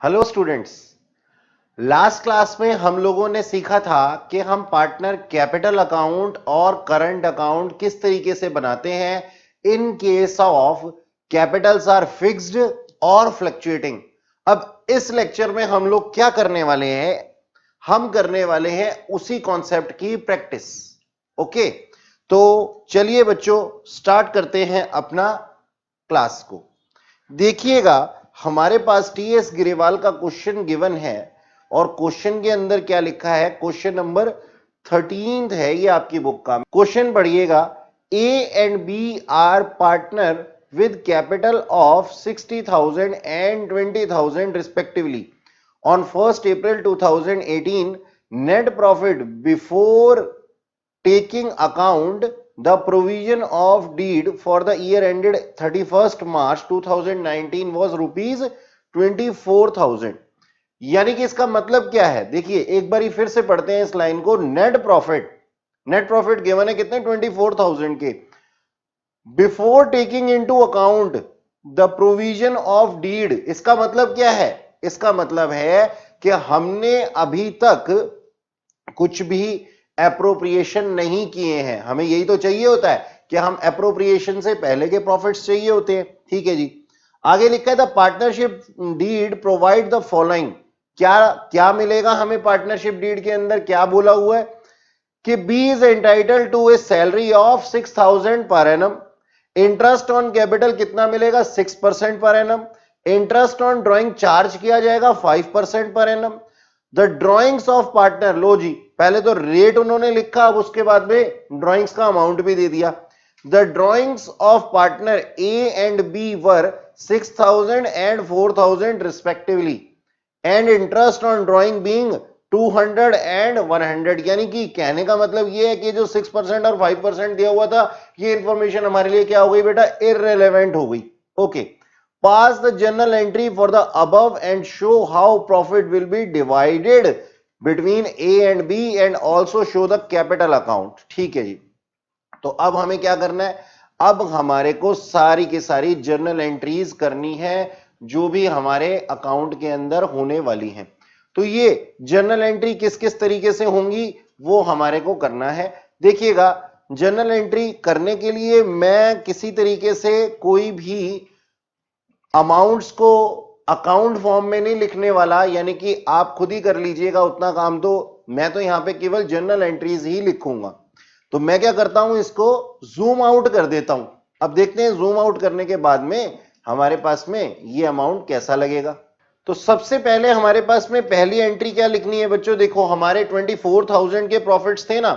Hello students, last class में हम लोगों ने सीखा था कि हम पार्टनर कैपिटल अकाउंट और करंट अकाउंट किस तरीके से बनाते हैं in case of capitals are fixed और फ्लक्चुएटिंग। अब इस लेक्चर में हम लोग क्या करने वाले हैं, हम करने वाले हैं उसी कॉन्सेप्ट की प्रैक्टिस। ओके, तो चलिए बच्चों स्टार्ट करते हैं अपना क्लास को। देखिएगा, हमारे पास टीएस गिरेवाल का क्वेश्चन गिवन है और क्वेश्चन के अंदर क्या लिखा है, क्वेश्चन नंबर 13 है ये आपकी बुक का। क्वेश्चन पढ़िएगा, A and B are partner with capital of 60,000 and 20,000 respectively on 1st April 2018. Net profit before taking account the provision of deed for the year ended 31st March 2019 was rupees 24,000। यानी कि इसका मतलब क्या है, देखिए एक बार फिर से पढ़ते हैं इस लाइन को। नेट प्रॉफिट गिवन है कितने, 24,000 के। Before taking into account the provision of deed, इसका मतलब क्या है, इसका मतलब है कि हमने अभी तक कुछ भी एप्रोप्रिएशन नहीं किए हैं। हमें यही तो चाहिए होता है कि हम एप्रोप्रिएशन से पहले के प्रॉफिट्स चाहिए होते हैं। ठीक है जी, आगे लिखा है the partnership deed provide the following. क्या क्या मिलेगा हमें पार्टनरशिप डीड के अंदर, क्या बोला हुआ है कि B is entitle to a salary of 6,000 per annum. Interest on capital कितना मिलेगा, 6% per annum. Interest on drawing charge किया जाएगा 5% per annum. The drawings of partner, लो जी पहले तो रेट उन्होंने लिखा, अब उसके बाद में ड्रॉइंग्स का अमाउंट भी दे दिया। The drawings of partner A and B were 6,000 and 4,000 respectively and interest on drawing being 200 and 100। यानी कि कहने का मतलब ये है कि जो 6% और 5% दिया हुआ था, ये इंफॉर्मेशन हमारे लिए क्या हो गई बेटा, इररिलेवेंट हो गई। Okay, pass the journal entry for the above and show how profit will be divided between A and B and also show the capital account। ठीक है जी, तो अब हमें क्या करना है, अब हमारे को सारी की सारी जर्नल एंट्रीज करनी है जो भी हमारे अकाउंट के अंदर होने वाली हैं। तो ये जर्नल एंट्री किस किस तरीके से होंगी वो हमारे को करना है। देखिएगा, जर्नल एंट्री करने के लिए मैं किसी तरीके से कोई भी अमाउंट्स को अकाउंट फॉर्म में नहीं लिखने वाला, यानी कि आप खुद ही कर लीजिएगा उतना काम। तो मैं तो यहां पे केवल जर्नल एंट्रीज ही लिखूंगा। तो मैं क्या करता हूं, इसको जूम आउट कर देता हूं। अब देखते हैं जूम आउट करने के बाद में हमारे पास में ये अमाउंट कैसा लगेगा। तो सबसे पहले हमारे पास में पहली एंट्री क्या लिखनी है बच्चों, देखो हमारे 24,000 के प्रॉफिट्स थे ना,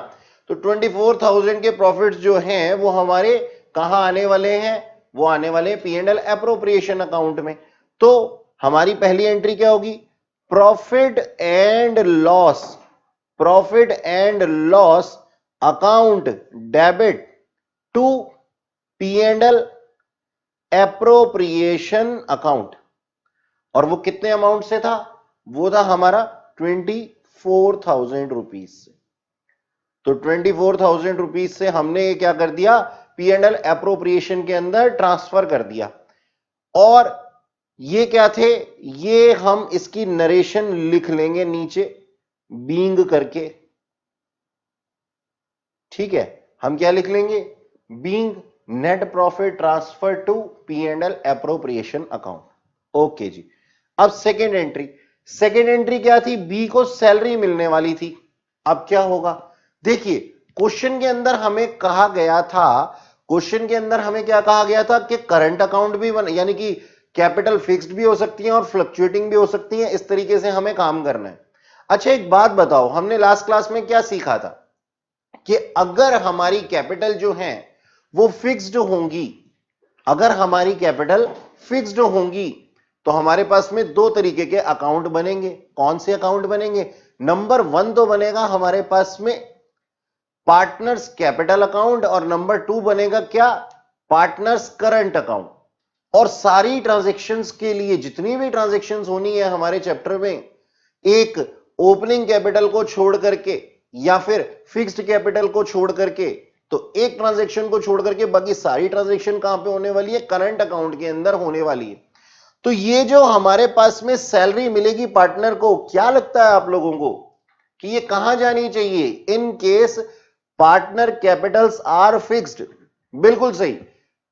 तो 24,000 के प्रॉफिट्स जो हैं वो हमारे कहां आने वाले हैं, वो आने वाले P and L appropriation account में। तो हमारी पहली एंट्री क्या होगी, profit and loss account debit to P and L appropriation account. और वो कितने अमाउंट से था, वो था हमारा 24,000 रुपीज से। तो 24,000 रुपीज से हमने क्या कर दिया, पी एंड एल एप्रोप्रिएशन के अंदर ट्रांसफर कर दिया। और ये क्या थे, ये हम इसकी नरेशन लिख लेंगे नीचे बीइंग करके। ठीक है, हम क्या लिख लेंगे, being net profit transfer to P and L appropriation account. Okay जी, अब सेकेंड एंट्री क्या थी, बी को सैलरी मिलने वाली थी। अब क्या होगा, देखिए क्वेश्चन के अंदर हमें कहा गया था, क्वेश्चन के अंदर हमें क्या कहा गया था कि करंट अकाउंट भी यानी कि कैपिटल फिक्स्ड भी हो सकती है और फ्लक्चुएटिंग भी हो सकती है। इस तरीके से हमें काम करना है। अच्छा एक बात बताओ, हमने लास्ट क्लास में क्या सीखा था कि अगर हमारी कैपिटल जो है वो फिक्स्ड होंगी, अगर हमारी कैपिटल फिक्स्ड होंगी तो हमारे पास में दो तरीके के अकाउंट बनेंगे। कौन से अकाउंट बनेंगे, नंबर 1 तो बनेगा हमारे पास में पार्टनर्स कैपिटल अकाउंट और नंबर 2 बनेगा क्या, पार्टनर्स करंट अकाउंट। और सारी ट्रांजैक्शंस के लिए जितनी भी ट्रांजैक्शंस होनी है हमारे चैप्टर में, एक ओपनिंग कैपिटल को छोड़ करके या फिर फिक्स्ड कैपिटल को छोड़ करके, तो एक ट्रांजैक्शन को छोड़ करके बाकी सारी ट्रांजैक्शन कहां पे होने वाली है, करंट अकाउंट के अंदर होने वाली है। तो ये जो हमारे पास में सैलरी मिलेगी पार्टनर को, क्या लगता है आप लोगों को कि ये कहां जानी चाहिए? In case partner capitals are fixed. बिल्कुल सही।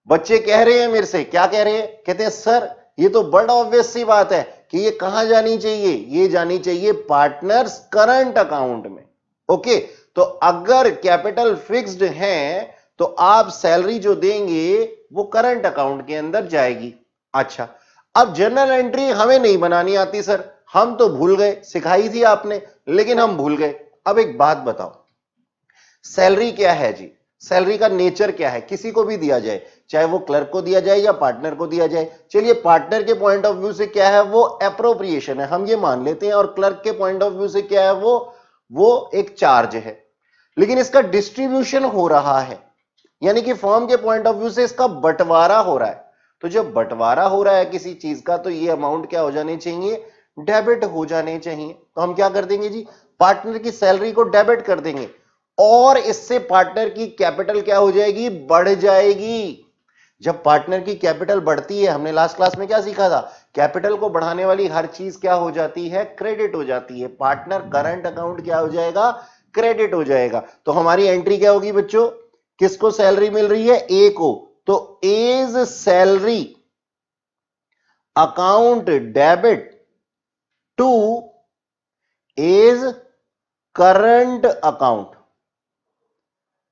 बच्चे कह रहे हैं मेरे से, क्या कह रहे हैं? कहते हैं सर ये तो बड़ा ऑब्वियस सी बात है कि ये कहां जानी चाहिए? ये जानी चाहिए पार्टनर्स करंट अकाउंट में। ओके, तो अगर कैपिटल फिक्स्ड है तो आप सैलरी जो देंगे वो करंट अकाउंट के अंदर जाएगी। अच्छा, अब जर्नल एंट्री हमें नहीं बनानी आती सर, हम तो भूल गए, सिखाई थी आपने लेकिन हम भूल गए। अब एक बात बताओ, सैलरी क्या है जी? सैलरी का नेचर क्या है? किसी को भी दिया जाए, चाहे वो क्लर्क को दिया जाए या पार्टनर को दिया जाए। चलिए पार्टनर के पॉइंट ऑफ व्यू से क्या है? वो एप्रोप्रिएशन है, हम ये मान लेते हैं। और क्लर्क के पॉइंट ऑफ व्यू से क्या है? वो एक चार्ज है। लेकिन इसका डिस्ट्रीब्यूशन हो रहा है, यानी कि फर्म के पॉइंट ऑफ व्यू से इसका बंटवारा हो रहा है। तो जब बंटवारा हो रहा है किसी चीज का, तो ये अमाउंट क्या हो जाने चाहिए? डेबिट हो जाने चाहिए। तो हम क्या कर देंगे जी? पार्टनर की सैलरी को डेबिट कर देंगे और इससे पार्टनर की कैपिटल क्या हो जाएगी? बढ़ जाएगी। जब पार्टनर की कैपिटल बढ़ती है, हमने लास्ट क्लास में क्या सीखा था? कैपिटल को बढ़ाने वाली हर चीज क्या हो जाती है? क्रेडिट हो जाती है। पार्टनर करंट अकाउंट क्या हो जाएगा? क्रेडिट हो जाएगा। तो हमारी एंट्री क्या होगी बच्चों? किसको सैलरी मिल रही है? ए को। तो A's salary account debit to A's current account.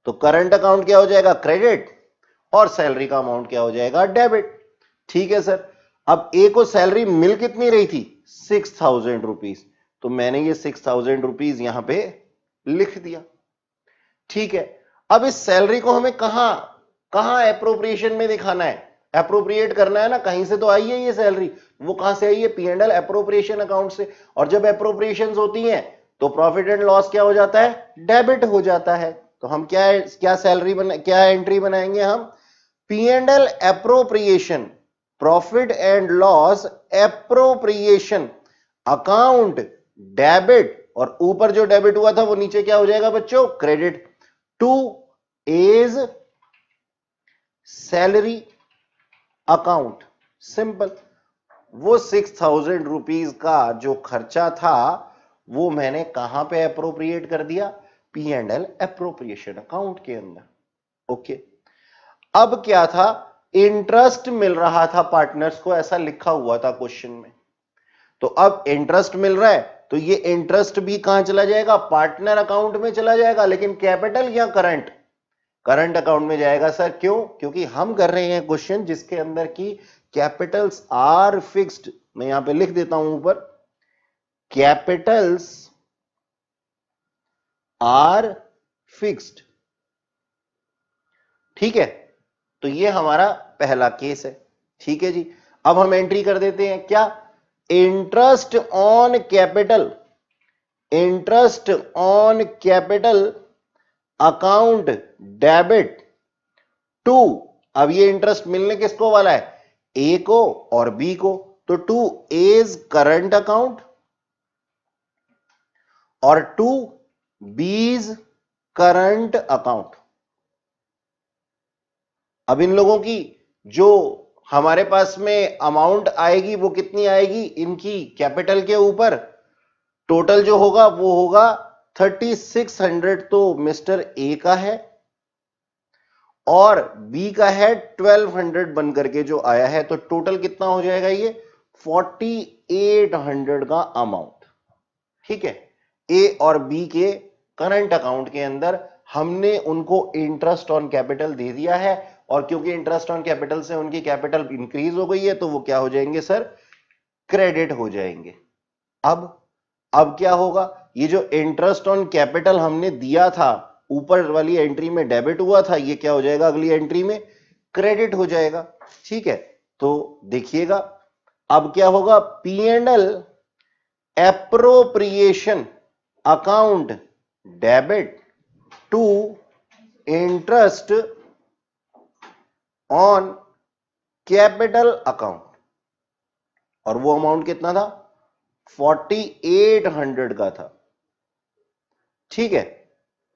तो करंट अकाउंट क्या हो जाएगा? क्रेडिट, और सैलरी का अमाउंट क्या हो जाएगा? डेबिट। ठीक है सर। अब ए को सैलरी मिल कितनी रही थी? 6,000 रुपीज। तो मैंने ये 6,000 रुपीज यहां पे लिख दिया। ठीक है, अब इस सैलरी को हमें कहां कहां एप्रोप्रिएशन में दिखाना है? एप्रोप्रिएट करना है ना, कहीं से तो आई है ये सैलरी। वो कहां से आई है? P&L एप्रोप्रिएशन अकाउंट से। और जब एप्रोप्रिएशन होती हैं तो प्रॉफिट एंड लॉस क्या हो जाता है? डेबिट हो जाता है। तो हम क्या एंट्री बनाएंगे हम? P&L appropriation, profit and loss appropriation account debit, और ऊपर जो डेबिट हुआ था वो नीचे क्या हो जाएगा बच्चों? Credit to A's salary account. Simple. वो 6,000 रुपीज का जो खर्चा था वो मैंने कहां पे एप्रोप्रिएट कर दिया? P&L एप्रोप्रिएशन अकाउंट के अंदर। ओके, अब क्या था? इंटरेस्ट मिल रहा था पार्टनर्स को, ऐसा लिखा हुआ था क्वेश्चन में। तो अब इंटरेस्ट मिल रहा है तो ये इंटरेस्ट भी कहां चला जाएगा? पार्टनर अकाउंट में चला जाएगा। लेकिन कैपिटल या करंट? करंट अकाउंट में जाएगा सर। क्यों? क्योंकि हम कर रहे हैं क्वेश्चन जिसके अंदर की कैपिटल्स आर फिक्स्ड। मैं यहां पे लिख देता हूं ऊपर, कैपिटल्स आर फिक्स्ड। ठीक है, तो ये हमारा पहला केस है। ठीक है जी, अब हम एंट्री कर देते हैं क्या? Interest on capital, interest on capital account debit to, अब ये इंटरेस्ट मिलने किसको वाला है? ए को और बी को। तो टू एज करंट अकाउंट और टू बीज करंट अकाउंट। अब इन लोगों की जो हमारे पास में अमाउंट आएगी वो कितनी आएगी? इनकी कैपिटल के ऊपर टोटल जो होगा वो होगा 3600। तो मिस्टर ए का है और बी का है 1200 बनकर के जो आया है। तो टोटल कितना हो जाएगा? ये 4800 का अमाउंट। ठीक है, ए और बी के करंट अकाउंट के अंदर हमने उनको इंटरेस्ट ऑन कैपिटल दे दिया है, और क्योंकि इंटरेस्ट ऑन कैपिटल से उनकी कैपिटल इंक्रीज हो गई है तो वो क्या हो जाएंगे सर? क्रेडिट हो जाएंगे। अब क्या होगा? ये जो इंटरेस्ट ऑन कैपिटल हमने दिया था ऊपर वाली एंट्री में डेबिट हुआ था, ये क्या हो जाएगा? अगली एंट्री में क्रेडिट हो जाएगा। ठीक है, तो देखिएगा अब क्या होगा? P&L appropriation account debit to interest on capital account, और वो अमाउंट कितना था? 4800 का था। ठीक है,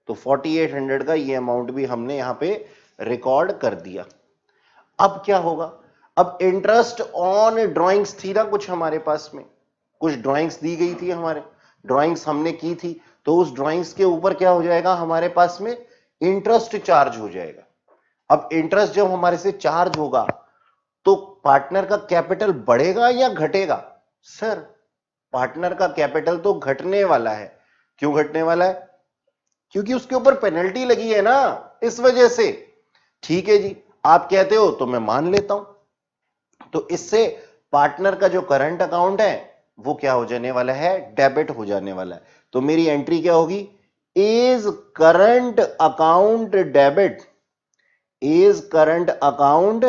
तो 4800 का ये अमाउंट भी हमने यहां पे रिकॉर्ड कर दिया। अब क्या होगा? अब इंटरेस्ट ऑन ड्राइंग्स थी ना कुछ हमारे पास में, कुछ ड्राइंग्स दी गई थी, हमारे ड्राइंग्स हमने की थी, तो उस ड्राइंग्स के ऊपर क्या हो जाएगा हमारे पास में, इंटरेस्ट चार्ज हो जाएगा। अब इंटरेस्ट जब हमारे से चार्ज होगा तो पार्टनर का कैपिटल बढ़ेगा या घटेगा? सर पार्टनर का कैपिटल तो घटने वाला है। क्यों घटने वाला है? क्योंकि उसके ऊपर पेनल्टी लगी है ना, इस वजह से। ठीक है जी, आप कहते हो तो मैं मान लेता हूं। तो इससे पार्टनर का जो करंट अकाउंट है वो क्या हो जाने वाला है, डेबिट हो जाने वाला है। तो मेरी एंट्री क्या होगी, A's current account debit, A's current account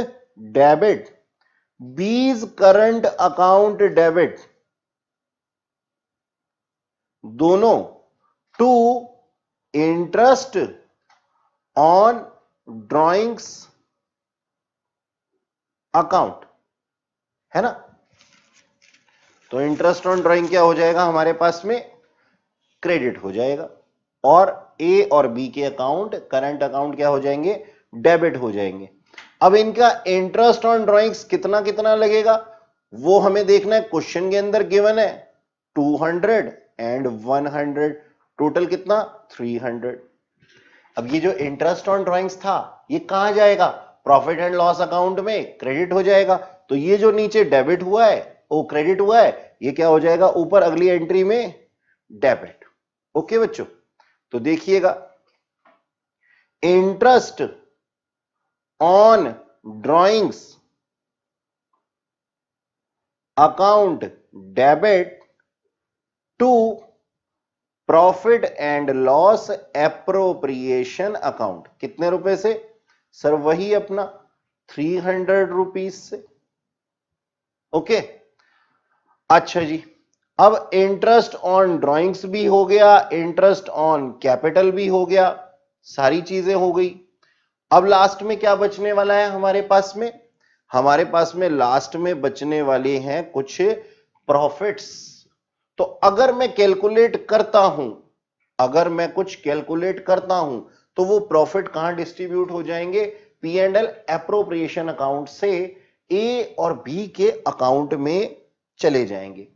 debit, B's current account debit, दोनों to interest on drawings account, है ना। तो इंटरेस्ट ऑन ड्राइंग क्या हो जाएगा हमारे पास में, क्रेडिट हो जाएगा, और ए और बी के अकाउंट करंट अकाउंट क्या हो जाएंगे, डेबिट हो जाएंगे। अब इनका इंटरेस्ट ऑन ड्राइंग्स कितना कितना लगेगा वो हमें देखना है। क्वेश्चन के अंदर गिवन है 200 एंड 100, टोटल कितना 300। अब ये जो इंटरेस्ट ऑन ड्राइंग्स था ये कहां जाएगा, प्रॉफिट एंड लॉस अकाउंट में क्रेडिट हो जाएगा। तो ये जो नीचे डेबिट हुआ है वो क्रेडिट हुआ है, ये क्या हो जाएगा ऊपर अगली एंट्री में डेबिट। ओके बच्चों, तो देखिएगा interest on drawings account debit to profit and loss appropriation account, कितने रुपए से सर, वही अपना 300 रुपीज से। ओके, अच्छा जी, अब इंटरेस्ट ऑन ड्राइंग्स भी हो गया, इंटरेस्ट ऑन कैपिटल भी हो गया, सारी चीजें हो गई। अब लास्ट में क्या बचने वाला है हमारे पास में, हमारे पास में लास्ट में बचने वाले हैं कुछ प्रॉफिट्स। तो अगर मैं कैलकुलेट करता हूं, अगर मैं कुछ कैलकुलेट करता हूं तो वो प्रॉफिट कहां डिस्ट्रीब्यूट हो जाएंगे, P and L appropriation account से ए और बी के अकाउंट में चले जाएंगे।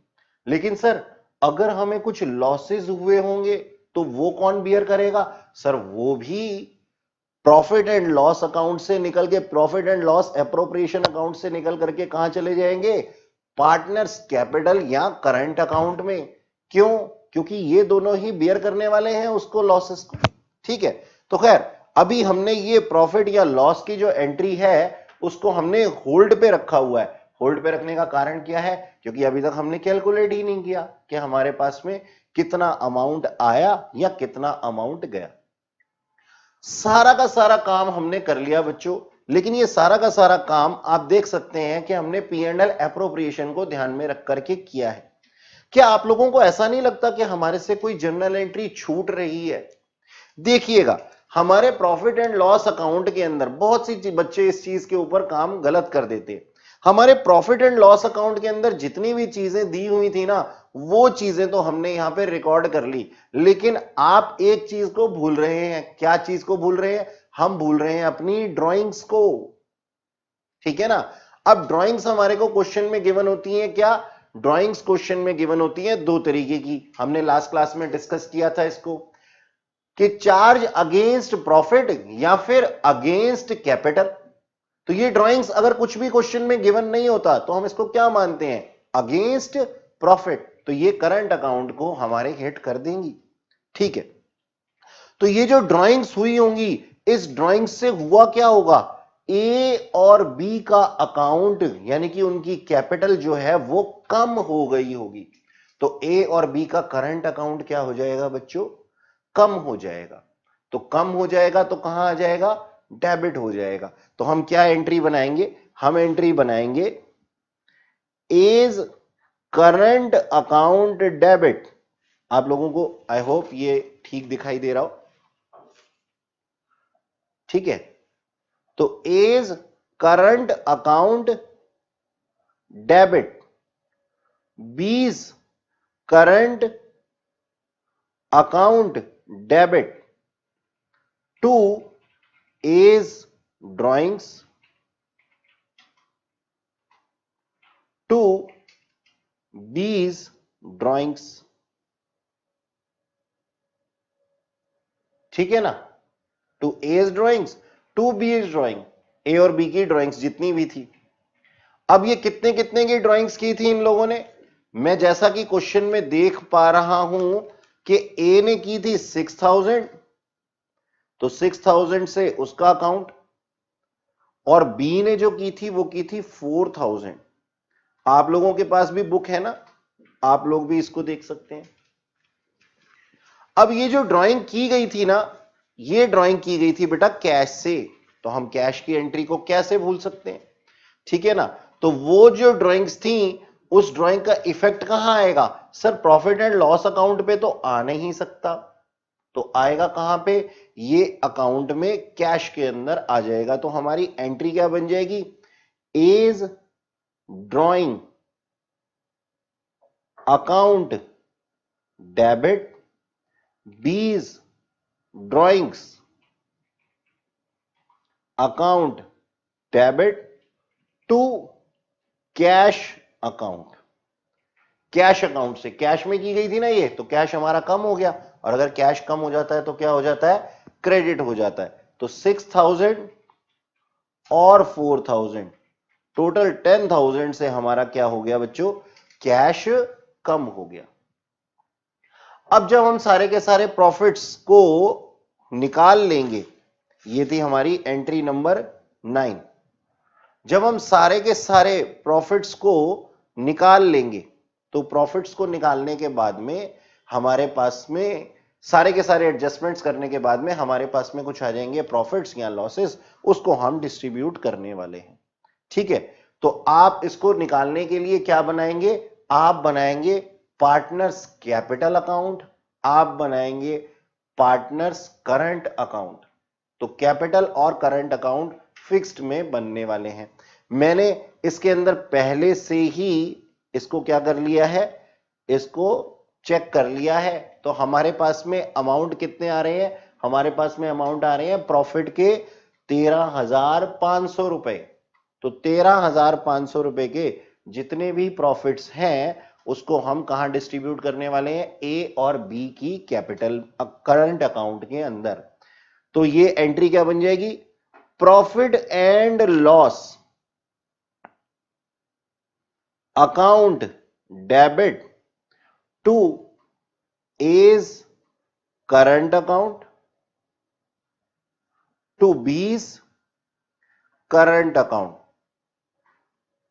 लेकिन सर अगर हमें कुछ लॉसेस हुए होंगे तो वो कौन बियर करेगा? सर वो भी प्रॉफिट एंड लॉस अकाउंट से निकल के, profit and loss appropriation account से निकल करके कहां चले जाएंगे, पार्टनर्स कैपिटल या करंट अकाउंट में। क्यों? क्योंकि ये दोनों ही बियर करने वाले हैं उसको, लॉसेस को। ठीक है, तो खैर अभी हमने ये प्रॉफिट या लॉस की जो एंट्री है उसको हमने होल्ड पे रखा हुआ है। होल्ड पे रखने का कारण क्या है, क्योंकि अभी तक हमने कैलकुलेट ही नहीं किया कि हमारे पास में कितना अमाउंट आया या कितना अमाउंट गया। सारा का सारा काम हमने कर लिया बच्चों, लेकिन ये सारा का सारा काम आप देख सकते हैं कि हमने पी एंड एल एप्रोप्रिएशन को ध्यान में रख करके किया है। क्या आप लोगों को ऐसा नहीं लगता कि हमारे से कोई जर्नल एंट्री छूट रही है? देखिएगा हमारे प्रॉफिट एंड लॉस अकाउंट के अंदर बहुत सी बच्चे इस चीज के ऊपर काम गलत कर देते हैं। हमारे प्रॉफिट एंड लॉस अकाउंट के अंदर जितनी भी चीजें दी हुई थी ना वो चीजें तो हमने यहां पे रिकॉर्ड कर ली, लेकिन आप एक चीज को भूल रहे हैं। क्या चीज को भूल रहे हैं? हम भूल रहे हैं अपनी ड्राइंग्स को। ठीक है ना। अब ड्राइंग्स हमारे को क्वेश्चन में गिवन होती है क्या, ड्राइंग्स क्वेश्चन में गिवन होती है दो तरीके की। हमने लास्ट क्लास में डिस्कस किया था इसको कि चार्ज अगेंस्ट प्रॉफिट या फिर अगेंस्ट कैपिटल। तो ये ड्राइंग्स अगर कुछ भी क्वेश्चन में गिवन नहीं होता तो हम इसको क्या मानते हैं, अगेंस्ट प्रॉफिट। तो ये करंट अकाउंट को हमारे हिट कर देंगी। ठीक है, तो ये जो ड्राइंग्स हुई होंगी इस ड्राइंग से हुआ क्या होगा, ए और बी का अकाउंट यानी कि उनकी कैपिटल जो है वो कम हो गई होगी। तो ए और बी का करंट अकाउंट क्या हो जाएगा बच्चों, कम हो जाएगा। तो कम हो जाएगा तो कहां आ जाएगा, डेबिट हो जाएगा। तो हम क्या एंट्री बनाएंगे, हम एंट्री बनाएंगे एज करंट अकाउंट डेबिट। आप लोगों को आई होप ये ठीक दिखाई दे रहा हो। ठीक है, तो A's current account debit, B's current account debit to A's drawings to B's drawings. ठीक है ना, to A's drawings, to B's drawing, A और बी की ड्राइंग्स जितनी भी थी। अब ये कितने कितने की ड्राइंग्स की थी इन लोगों ने? मैं जैसा कि क्वेश्चन में देख पा रहा हूं कि ए ने की थी 6000, तो 6000 से उसका अकाउंट, और बी ने जो की थी वो की थी 4000। आप लोगों के पास भी बुक है ना, आप लोग भी इसको देख सकते हैं। अब ये जो ड्राइंग की गई थी ना, ये ड्राइंग की गई थी बेटा कैश से, तो हम कैश की एंट्री को कैसे भूल सकते हैं? ठीक है ना, तो वो जो ड्राइंग्स थी उस ड्राइंग का इफेक्ट कहां आएगा? Sir profit and loss account पे तो आ नहीं सकता, तो आएगा कहां पे? ये अकाउंट में कैश के अंदर आ जाएगा। तो हमारी एंट्री क्या बन जाएगी? A's drawing account debit B's drawings account debit to cash account. Cash account से, कैश में की गई थी ना ये, तो कैश हमारा कम हो गया, और अगर कैश कम हो जाता है तो क्या हो जाता है? क्रेडिट हो जाता है। तो 6000 और 4000, टोटल 10,000 से हमारा क्या हो गया बच्चों? कैश कम हो गया। अब जब हम सारे के सारे प्रॉफिट्स को निकाल लेंगे, ये थी हमारी एंट्री नंबर 9। जब हम सारे के सारे प्रॉफिट्स को निकाल लेंगे, तो प्रॉफिट्स को निकालने के बाद में हमारे पास में सारे के सारे एडजस्टमेंट्स करने के बाद में हमारे पास में कुछ आ जाएंगे प्रॉफिट्स या लॉसेस, उसको हम डिस्ट्रीब्यूट करने वाले हैं। ठीक है, तो आप इसको निकालने के लिए क्या बनाएंगे? आप बनाएंगे पार्टनर्स कैपिटल अकाउंट, आप बनाएंगे पार्टनर्स करंट अकाउंट। तो कैपिटल और करंट अकाउंट फिक्स्ड में बनने वाले हैं। मैंने इसके अंदर पहले से ही इसको क्या कर लिया है? इसको चेक कर लिया है। तो हमारे पास में अमाउंट कितने आ रहे हैं? हमारे पास में अमाउंट आ रहे हैं प्रॉफिट के 13,500 रुपए। तो 13,500 रुपए के जितने भी प्रॉफिट्स हैं उसको हम कहां डिस्ट्रीब्यूट करने वाले हैं? ए और बी की कैपिटल करंट अकाउंट के अंदर। तो ये एंट्री क्या बन जाएगी? Profit and loss account debit to A's current account to B's current account.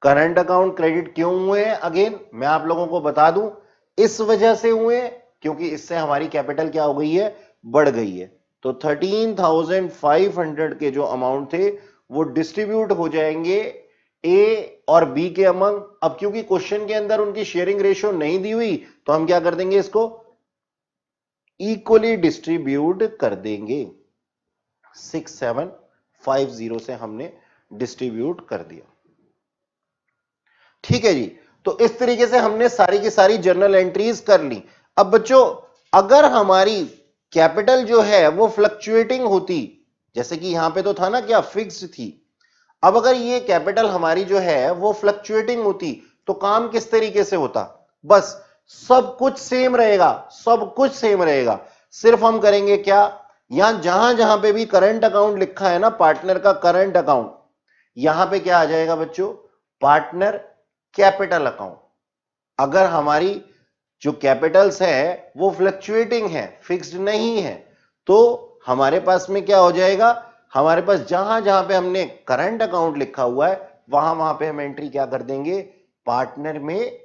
Current account credit क्यों हुए हैं? अगेन मैं आप लोगों को बता दूं, इस वजह से हुए हैं क्योंकि इससे हमारी कैपिटल क्या हो गई है? बढ़ गई है। तो 13,500 के जो अमाउंट थे वो डिस्ट्रीब्यूट हो जाएंगे ए और बी के अमंग। अब क्योंकि क्वेश्चन के अंदर उनकी शेयरिंग रेशियो नहीं दी हुई, तो हम क्या कर देंगे? इसको इक्वली डिस्ट्रीब्यूट कर देंगे। 6750 से हमने डिस्ट्रीब्यूट कर दिया। ठीक है जी, तो इस तरीके से हमने सारी की सारी जर्नल एंट्रीज कर ली। अब बच्चों अगर हमारी कैपिटल जो है वो फ्लक्चुएटिंग होती, जैसे कि यहां पे तो था ना क्या फिक्स्ड थी, अब अगर ये कैपिटल हमारी जो है वो फ्लक्चुएटिंग होती तो काम किस तरीके से होता? बस सब कुछ सेम रहेगा, सब कुछ सेम रहेगा। सिर्फ हम करेंगे क्या? यहां जहां जहां पे भी करंट अकाउंट लिखा है ना, पार्टनर का करंट अकाउंट, यहां पे क्या आ जाएगा बच्चों? Partner capital account. अगर हमारी जो कैपिटल्स है वो फ्लक्चुएटिंग है, फिक्स्ड नहीं है, तो हमारे पास में क्या हो जाएगा? हमारे पास जहां जहां पे हमने करंट अकाउंट लिखा हुआ है वहां वहां पे हम एंट्री क्या कर देंगे? पार्टनर में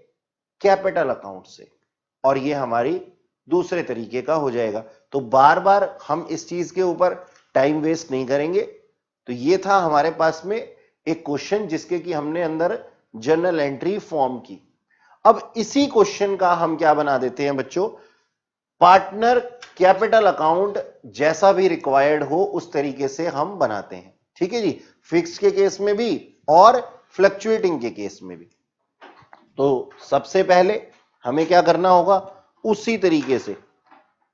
कैपिटल अकाउंट से, और ये हमारी दूसरे तरीके का हो जाएगा। तो बार बार हम इस चीज के ऊपर टाइम वेस्ट नहीं करेंगे। तो ये था हमारे पास में एक क्वेश्चन जिसके कि हमने अंदर जर्नल एंट्री फॉर्म की। अब इसी क्वेश्चन का हम क्या बना देते हैं बच्चों? पार्टनर कैपिटल अकाउंट जैसा भी रिक्वायर्ड हो उस तरीके से हम बनाते हैं। ठीक है जी, फिक्स्ड के केस में भी और फ्लक्चुएटिंग के केस में भी। तो सबसे पहले हमें क्या करना होगा? उसी तरीके से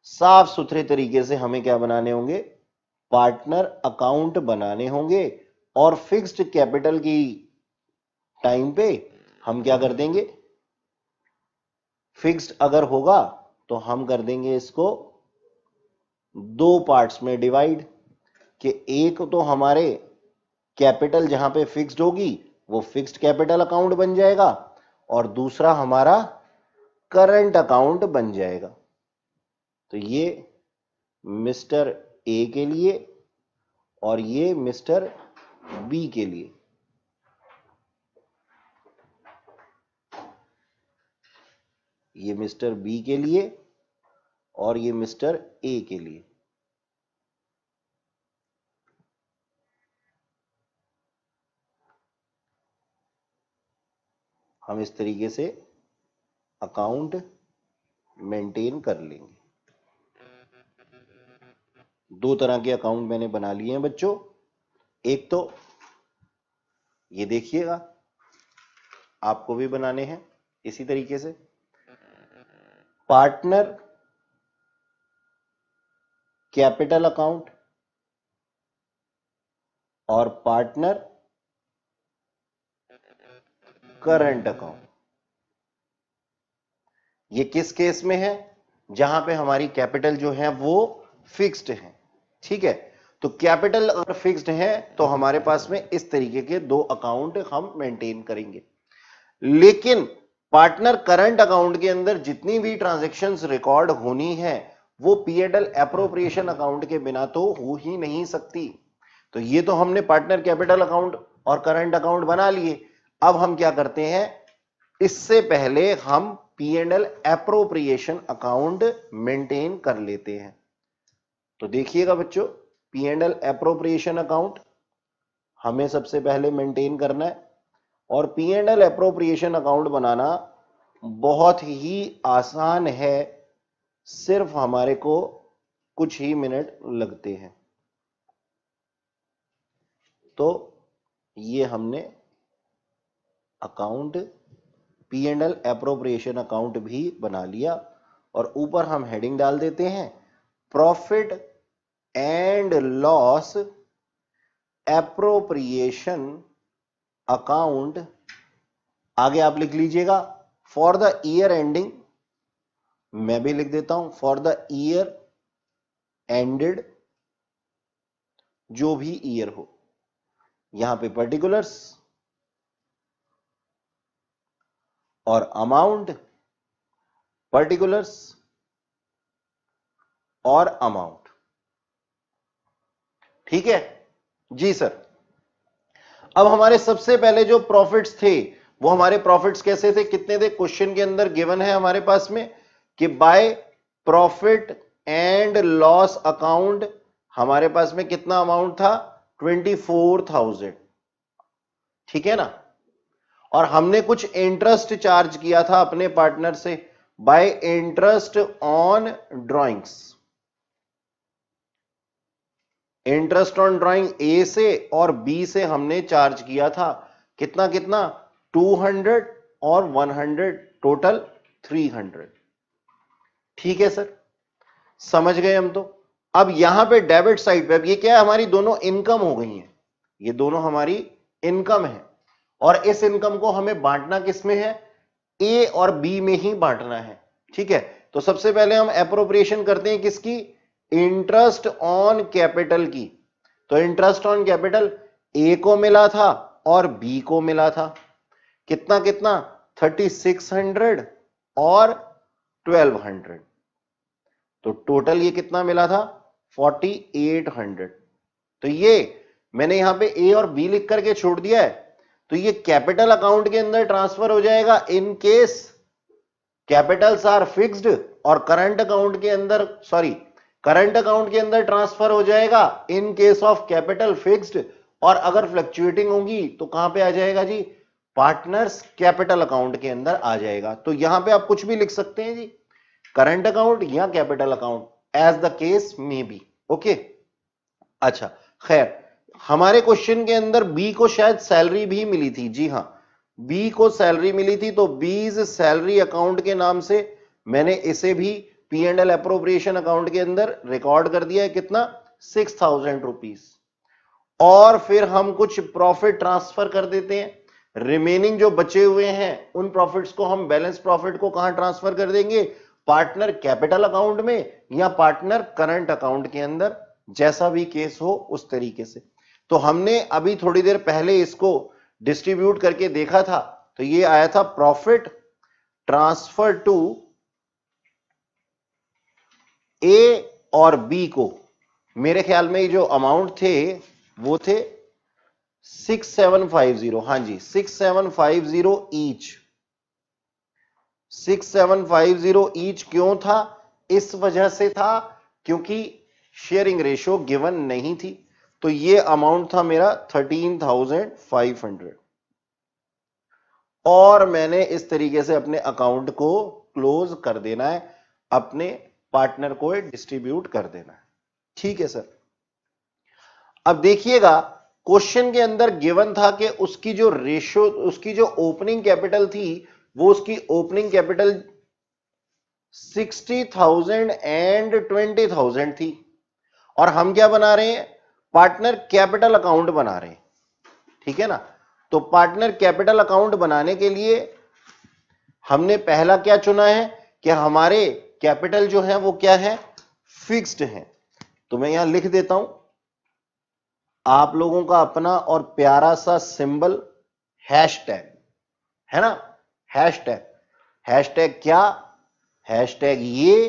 साफ सुथरे तरीके से हमें क्या बनाने होंगे? पार्टनर अकाउंट बनाने होंगे, और फिक्स्ड कैपिटल की टाइम पे हम क्या कर देंगे, फिक्स्ड अगर होगा तो हम कर देंगे इसको दो पार्ट्स में डिवाइड, कि एक तो हमारे कैपिटल जहां पे फिक्स्ड होगी वो फिक्स्ड कैपिटल अकाउंट बन जाएगा, और दूसरा हमारा करंट अकाउंट बन जाएगा। तो ये मिस्टर ए के लिए और ये मिस्टर बी के लिए। ये मिस्टर बी के लिए और ये मिस्टर ए के लिए। हम इस तरीके से अकाउंट मेंटेन कर लेंगे। दो तरह के अकाउंट मैंने बना लिए हैं बच्चों। एक तो ये देखिएगा, आपको भी बनाने हैं इसी तरीके से, पार्टनर कैपिटल अकाउंट और पार्टनर करंट अकाउंट। ये किस केस में है, जहां पे हमारी कैपिटल जो है वो फिक्स्ड है। ठीक है, तो कैपिटल अगर फिक्स्ड है तो हमारे पास में इस तरीके के दो अकाउंट हम मेंटेन करेंगे। लेकिन पार्टनर करंट अकाउंट के अंदर जितनी भी ट्रांजैक्शंस रिकॉर्ड होनी है वो P&L एप्रोप्रिएशन अकाउंट के बिना तो हो ही नहीं सकती। तो ये तो हमने पार्टनर कैपिटल अकाउंट और करंट अकाउंट बना लिए। अब हम क्या करते हैं, इससे पहले हम P&L एप्रोप्रिएशन अकाउंट मेंटेन कर लेते हैं। तो देखिएगा बच्चों, P&L एप्रोप्रिएशन अकाउंट हमें सबसे पहले मेंटेन करना है, और P&L एप्रोप्रिएशन अकाउंट बनाना बहुत ही आसान है, सिर्फ हमारे को कुछ ही मिनट लगते हैं। तो ये हमने अकाउंट P&L एप्रोप्रिएशन अकाउंट भी बना लिया, और ऊपर हम हेडिंग डाल देते हैं profit and loss appropriation account. आगे आप लिख लीजिएगा फॉर द ईयर एंडिंग, मैं भी लिख देता हूं फॉर द ईयर एंडेड, जो भी ईयर हो। यहां पे पर्टिकुलर्स और अमाउंट, पर्टिकुलर्स और अमाउंट। ठीक है जी सर। अब हमारे सबसे पहले जो प्रॉफिट्स थे वो हमारे प्रॉफिट्स कैसे थे, कितने थे, क्वेश्चन के अंदर गिवन है हमारे पास में कि by profit and loss account हमारे पास में कितना अमाउंट था, 24,000। ठीक है ना, और हमने कुछ इंटरेस्ट चार्ज किया था अपने पार्टनर से bye interest on drawings. Interest on drawing ए से और बी से हमने चार्ज किया था कितना कितना, 200 और 100, टोटल 300। ठीक है सर, समझ गए हम। तो अब यहां पे डेबिट साइड पे, अब ये क्या है, हमारी दोनों इनकम हो गई हैं, ये दोनों हमारी इनकम है, और इस इनकम को हमें बांटना किस में है, ए और बी में ही बांटना है। ठीक है, तो सबसे पहले हम एप्रोप्रिएशन करते हैं किसकी, इंटरेस्ट ऑन कैपिटल की। तो इंटरेस्ट ऑन कैपिटल ए को मिला था और बी को मिला था, कितना कितना, 3600 और 1200। तो टोटल ये कितना मिला था, 4800। तो ये मैंने यहां पे ए और बी लिख करके छोड़ दिया है, तो ये कैपिटल अकाउंट के अंदर ट्रांसफर हो जाएगा in case capitals are fixed, और करंट अकाउंट के अंदर, सॉरी, करंट अकाउंट के अंदर ट्रांसफर हो जाएगा in case of capital fixed, और अगर फ्लक्चुएटिंग होगी तो कहां पे आ जाएगा जी, पार्टनर्स कैपिटल अकाउंट के अंदर आ जाएगा। तो यहां पे आप कुछ भी लिख सकते हैं जी, करंट अकाउंट या capital account, as the case may be. Okay, अच्छा खैर, हमारे क्वेश्चन के अंदर बी को शायद सैलरी भी मिली थी। जी हां, बी को सैलरी मिली थी, तो बीज सैलरी अकाउंट के नाम से मैंने इसे भी P&L एप्रोप्रिएशन अकाउंट के अंदर रिकॉर्ड कर दिया है, कितना, 6,000 रुपीज। और फिर हम कुछ प्रॉफिट ट्रांसफर कर देते हैं, रिमेनिंग जो बचे हुए हैं उन प्रॉफिट्स को हम बैलेंस प्रॉफिट को कहां ट्रांसफर कर देंगे, पार्टनर कैपिटल अकाउंट में या पार्टनर करंट अकाउंट के अंदर, जैसा भी केस हो उस तरीके से। तो हमने अभी थोड़ी देर पहले इसको डिस्ट्रीब्यूट करके देखा था, तो ये आया था प्रॉफिट ट्रांसफर टू ए और बी को, मेरे ख्याल में जो अमाउंट थे वो थे 6750, हां जी 6750 ईच। 6750 ईच क्यों था, इस वजह से था क्योंकि शेयरिंग रेशो गिवन नहीं थी। तो ये अमाउंट था मेरा 13,500 और मैंने इस तरीके से अपने अकाउंट को क्लोज कर देना है, अपने पार्टनर को डिस्ट्रीब्यूट कर देना है। ठीक है सर। अब देखिएगा क्वेश्चन के अंदर गिवन था कि उसकी जो रेशो, उसकी जो ओपनिंग कैपिटल थी वो उसकी ओपनिंग कैपिटल 60,000 एंड 20,000 थी, और हम क्या बना रहे हैं, पार्टनर कैपिटल अकाउंट बना रहे हैं। ठीक है ना। तो पार्टनर कैपिटल अकाउंट बनाने के लिए हमने पहला क्या चुना है कि हमारे कैपिटल जो है वो क्या है, फिक्स्ड है। तो मैं यहां लिख देता हूं आप लोगों का अपना और प्यारा सा सिंबल हैशटैग, है ना, हैशटैग। हैशटैग क्या, हैशटैग ये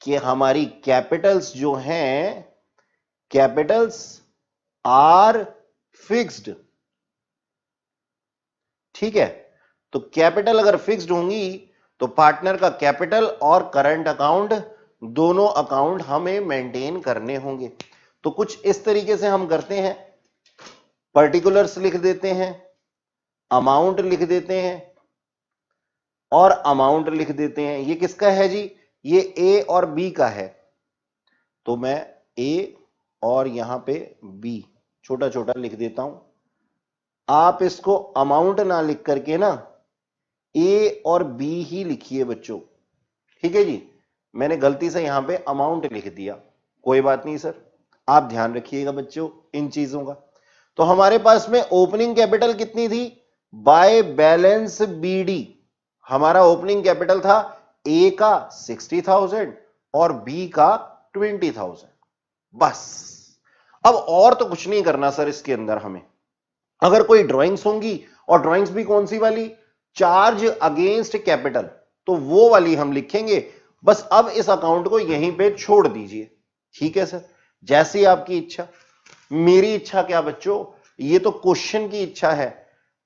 कि हमारी कैपिटल्स जो हैं, कैपिटल्स आर फिक्स्ड। ठीक है। तो कैपिटल अगर फिक्स्ड होंगी तो पार्टनर का कैपिटल और करंट अकाउंट दोनों अकाउंट हमें मेंटेन करने होंगे। तो कुछ इस तरीके से हम करते हैं, पर्टिकुलर्स लिख देते हैं, अमाउंट लिख देते हैं और अमाउंट लिख देते हैं। ये किसका है जी, ये ए और बी का है। तो मैं ए और यहां पे बी छोटा छोटा लिख देता हूं। आप इसको अमाउंट ना लिख करके ना ए और बी ही लिखिए बच्चों। ठीक है जी, मैंने गलती से यहां पे अमाउंट लिख दिया, कोई बात नहीं सर, आप ध्यान रखिएगा बच्चों इन चीजों का। तो हमारे पास में ओपनिंग कैपिटल कितनी थी, बाय बैलेंस बीडी हमारा ओपनिंग कैपिटल था ए का 60,000 और बी का 20,000। बस अब और तो कुछ नहीं करना सर इसके अंदर हमें। अगर कोई ड्राइंग्स होंगी, और ड्राइंग्स भी कौन सी वाली, चार्ज अगेंस्ट कैपिटल, तो वो वाली हम लिखेंगे। बस अब इस अकाउंट को यहीं पे छोड़ दीजिए। ठीक है सर, जैसी आपकी इच्छा। मेरी इच्छा क्या बच्चों, ये तो क्वेश्चन की इच्छा है।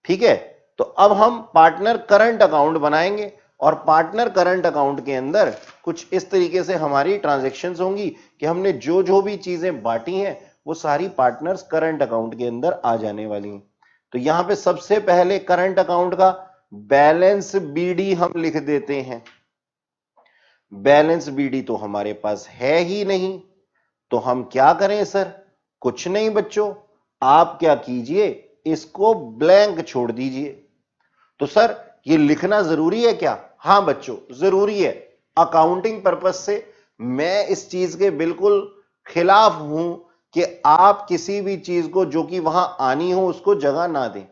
ठीक है। तो अब हम पार्टनर करंट अकाउंट बनाएंगे, और पार्टनर करंट अकाउंट के अंदर कुछ इस तरीके से हमारी ट्रांजैक्शंस होंगी कि हमने जो जो भी चीजें बांटी हैं वो सारी पार्टनर्स करंट अकाउंट के अंदर आ जाने वाली हैं। तो यहां पे सबसे पहले करंट अकाउंट का बैलेंस बीडी हम लिख देते हैं। बैलेंस बीडी तो हमारे पास है ही नहीं, तो हम क्या करें सर, कुछ नहीं बच्चों, आप क्या कीजिए, इसको ब्लैंक छोड़ दीजिए। तो सर ये लिखना जरूरी है क्या, हां बच्चों जरूरी है। अकाउंटिंग पर्पस से मैं इस चीज के बिल्कुल खिलाफ हूं कि आप किसी भी चीज को जो कि वहां आनी हो उसको जगह ना दें।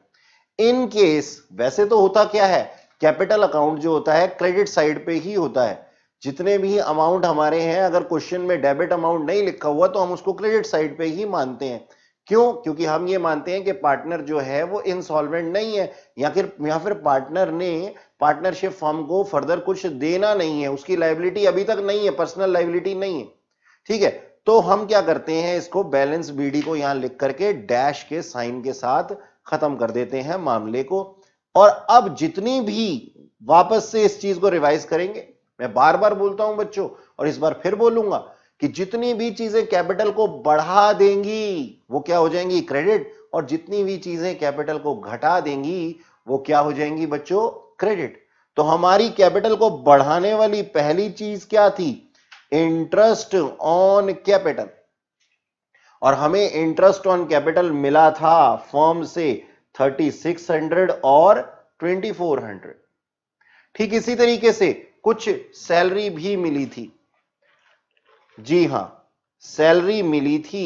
इन केस वैसे तो होता क्या है, कैपिटल अकाउंट जो होता है क्रेडिट साइड पे ही होता है। जितने भी अमाउंट हमारे हैं, अगर क्वेश्चन में डेबिट अमाउंट नहीं लिखा हुआ तो हम उसको क्रेडिट साइड पे ही मानते हैं। क्यों, क्योंकि हम ये मानते हैं कि पार्टनर जो है वो इंसॉल्वेंट नहीं है, या फिर पार्टनर ने पार्टनरशिप फर्म को फर्दर कुछ देना नहीं है, उसकी लायबिलिटी अभी तक नहीं है, पर्सनल लायबिलिटी नहीं है। ठीक है। तो हम क्या करते हैं, इसको बैलेंस बीडी को यहां लिख करके डैश के साइन के साथ खत्म कर देते हैं मामले को। और अब जितनी भी वापस से इस चीज को रिवाइज करेंगे, मैं बार बार बोलता हूं बच्चों और इस बार फिर बोलूंगा कि जितनी भी चीजें कैपिटल को बढ़ा देंगी वो क्या हो जाएंगी, क्रेडिट, और जितनी भी चीजें कैपिटल को घटा देंगी वो क्या हो जाएंगी बच्चों, क्रेडिट। तो हमारी कैपिटल को बढ़ाने वाली पहली चीज क्या थी, इंटरेस्ट ऑन कैपिटल, और हमें इंटरेस्ट ऑन कैपिटल मिला था फर्म से 3600 और 2400। ठीक इसी तरीके से कुछ सैलरी भी मिली थी, जी हां सैलरी मिली थी,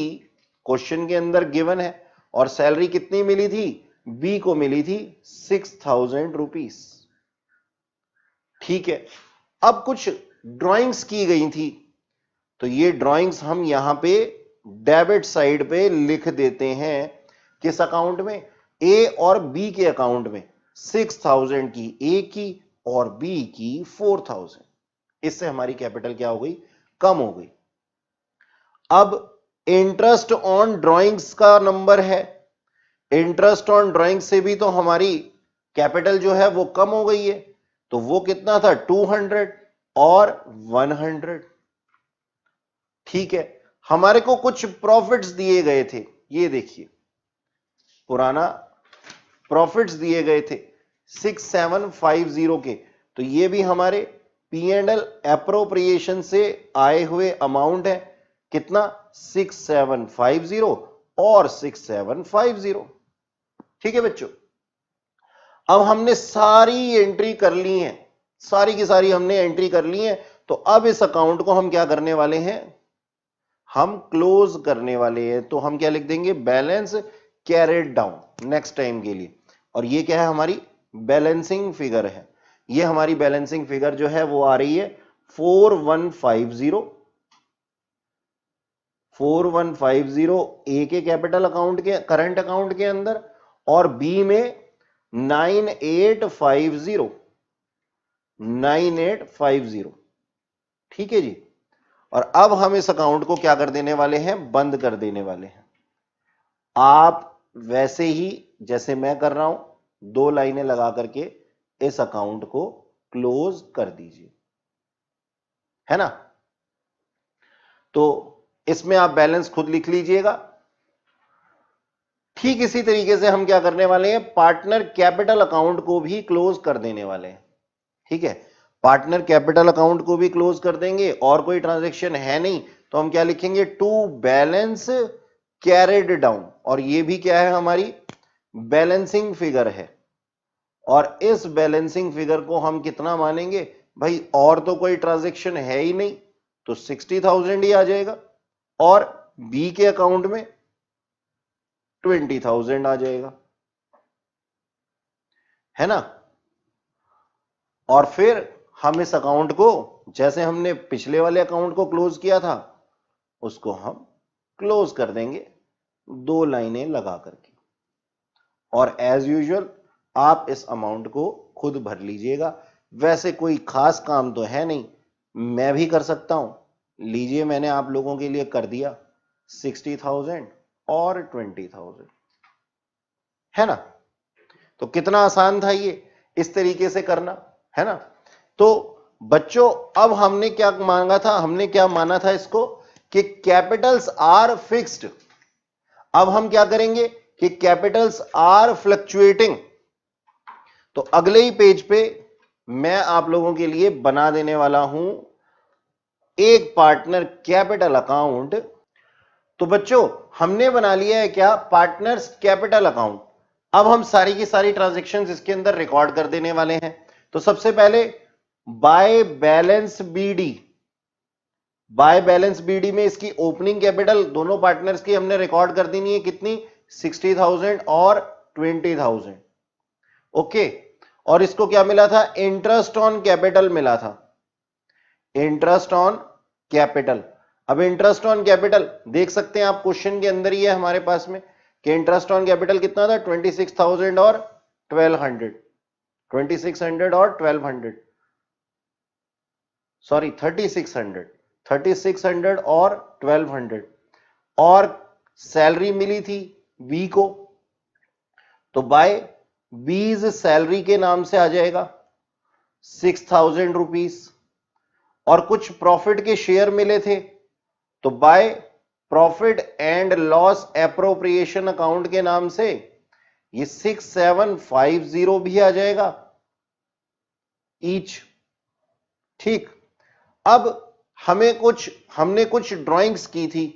क्वेश्चन के अंदर गिवन है। और सैलरी कितनी मिली थी, बी को मिली थी 6,000 रुपीस। ठीक है, अब कुछ ड्राइंग्स की गई थी, तो ये ड्राइंग्स हम यहां पे डेबिट साइड पे लिख देते हैं। किस अकाउंट में? ए और बी के अकाउंट में। 6,000 की ए की और बी की 4,000। इससे हमारी कैपिटल क्या हो गई? कम हो गई। अब इंटरेस्ट ऑन ड्राइंग्स का नंबर है, इंटरेस्ट ऑन ड्राइंग से भी तो हमारी कैपिटल जो है वो कम हो गई है। तो वो कितना था? 200 और 100। ठीक है, हमारे को कुछ प्रॉफिट्स दिए गए थे, ये देखिए पुराना प्रॉफिट्स दिए गए थे 6750 के। तो ये भी हमारे P&L एप्रोप्रिएशन से आए हुए अमाउंट है। कितना? 6750 और 6750। ठीक है बच्चों, अब हमने सारी एंट्री कर ली है, सारी की सारी हमने एंट्री कर ली है। तो अब इस अकाउंट को हम क्या करने वाले हैं? हम क्लोज करने वाले हैं। तो हम क्या लिख देंगे? Balance carried down next time के लिए। और ये क्या है? हमारी बैलेंसिंग फिगर है। ये हमारी बैलेंसिंग फिगर जो है वो आ रही है 4150। 4150 ए के कैपिटल अकाउंट के करंट अकाउंट के अंदर, और बी में 9850। 9850। ठीक है जी। और अब हम इस अकाउंट को क्या कर देने वाले हैं? बंद कर देने वाले हैं। आप वैसे ही जैसे मैं कर रहा हूं, 2 लाइनें लगा करके इस अकाउंट को क्लोज कर दीजिए, है ना। तो इसमें आप बैलेंस खुद लिख लीजिएगा। ठीक इसी तरीके से हम क्या करने वाले हैं? पार्टनर कैपिटल अकाउंट को भी क्लोज कर देने वाले हैं। ठीक है, पार्टनर कैपिटल अकाउंट को भी क्लोज कर देंगे, और कोई ट्रांजैक्शन है नहीं तो हम क्या लिखेंगे? To balance carried down. और ये भी क्या है? हमारी बैलेंसिंग फिगर है। और इस बैलेंसिंग फिगर को हम कितना मानेंगे भाई? और तो कोई ट्रांजैक्शन है ही नहीं, तो 60,000 ही आ जाएगा, और बी के अकाउंट में 20,000 आ जाएगा, है ना। और फिर हम इस अकाउंट को, जैसे हमने पिछले वाले अकाउंट को क्लोज किया था, उसको हम क्लोज कर देंगे 2 लाइनें लगा करके। और एज यूजुअल आप इस अमाउंट को खुद भर लीजिएगा। वैसे कोई खास काम तो है नहीं, मैं भी कर सकता हूं। लीजिए, मैंने आप लोगों के लिए कर दिया 60,000 और 20,000, है ना। तो कितना आसान था ये इस तरीके से करना, है ना। तो बच्चों, अब हमने क्या मांगा था? हमने क्या माना था इसको कि कैपिटल्स आर फिक्स्ड। अब हम क्या करेंगे कि कैपिटल्स आर फ्लक्चुएटिंग। तो अगले ही पेज पे मैं आप लोगों के लिए बना देने वाला हूं एक पार्टनर कैपिटल अकाउंट। तो बच्चों, हमने बना लिया है क्या? Partners capital account. अब हम सारी की सारी ट्रांजैक्शंस इसके अंदर रिकॉर्ड कर देने वाले हैं। तो सबसे पहले by balance BD, by balance BD में इसकी ओपनिंग कैपिटल दोनों पार्टनर्स की हमने रिकॉर्ड कर देनी है। कितनी? 60,000 और 20,000। ओके, और इसको क्या मिला था? इंटरेस्ट ऑन कैपिटल मिला था, इंटरेस्ट ऑन कैपिटल। अब इंटरेस्ट ऑन कैपिटल देख सकते हैं आप, क्वेश्चन के अंदर ही है हमारे पास में कि इंटरेस्ट ऑन कैपिटल कितना था? 26,000 और 1200। 2600 और 1200, सॉरी 3600। 3600 और 1200। और सैलरी मिली थी बी को, तो बाय बीज सैलरी के नाम से आ जाएगा 6,000 रुपीज। और कुछ प्रॉफिट के शेयर मिले थे, तो by profit and loss appropriation account के नाम से ये 6750 भी आ जाएगा ईच। ठीक, अब हमने कुछ ड्राइंग्स की थी,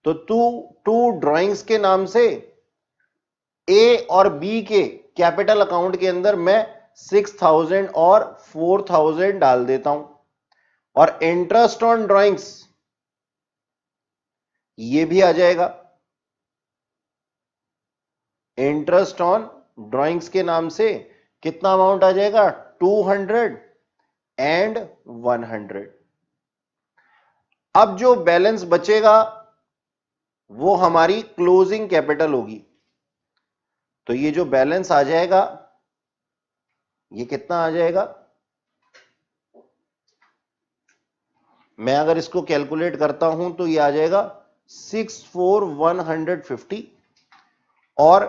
तो टू ड्राइंग्स के नाम से ए और बी के कैपिटल अकाउंट के अंदर मैं 6,000 और 4,000 डाल देता हूं। और इंटरेस्ट ऑन ड्राइंग्स ये भी आ जाएगा। इंटरेस्ट ऑन ड्राइंग्स के नाम से कितना अमाउंट आ जाएगा, 200 एंड 100। अब जो बैलेंस बचेगा वो हमारी क्लोजिंग कैपिटल होगी। तो ये जो बैलेंस आ जाएगा ये कितना आ जाएगा, मैं अगर इसको कैलकुलेट करता हूं तो ये आ जाएगा 64,150 और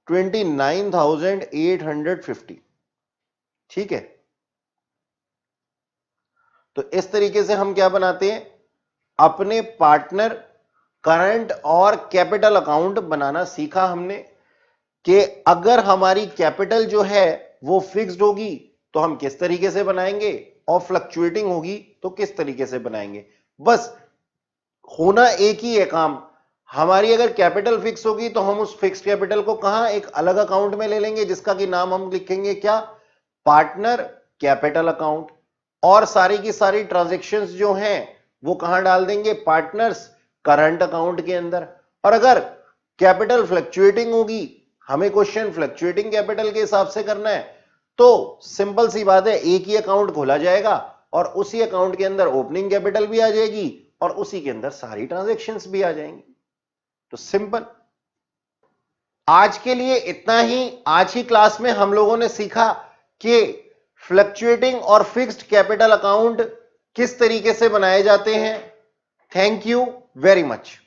29,850। ठीक है, तो इस तरीके से हम क्या बनाते हैं, अपने पार्टनर करंट और कैपिटल अकाउंट बनाना सीखा हमने कि अगर हमारी कैपिटल जो है वो फिक्स्ड होगी तो हम किस तरीके से बनाएंगे और फ्लक्चुएटिंग होगी तो किस तरीके से बनाएंगे। बस होना एक ही है काम। हमारी अगर कैपिटल फिक्स होगी तो हम उस फिक्स कैपिटल को कहां, एक अलग अकाउंट में ले लेंगे जिसका कि नाम हम लिखेंगे क्या, पार्टनर कैपिटल अकाउंट। और सारी की सारी ट्रांजैक्शंस जो हैं वो कहां डाल देंगे, पार्टनर्स करंट अकाउंट के अंदर। और अगर कैपिटल फ्लक्चुएटिंग होगी, हमें क्वेश्चन फ्लक्चुएटिंग कैपिटल के हिसाब से करना है, तो सिंपल सी बात है, एक ही अकाउंट खोला जाएगा और उसी अकाउंट के अंदर ओपनिंग कैपिटल भी आ जाएगी और उसी के अंदर सारी ट्रांजैक्शंस भी आ जाएंगी। तो सिंपल। आज के लिए इतना ही। आज ही क्लास में हम लोगों ने सीखा कि फ्लक्चुएटिंग और फिक्स्ड कैपिटल अकाउंट किस तरीके से बनाए जाते हैं। Thank you very much.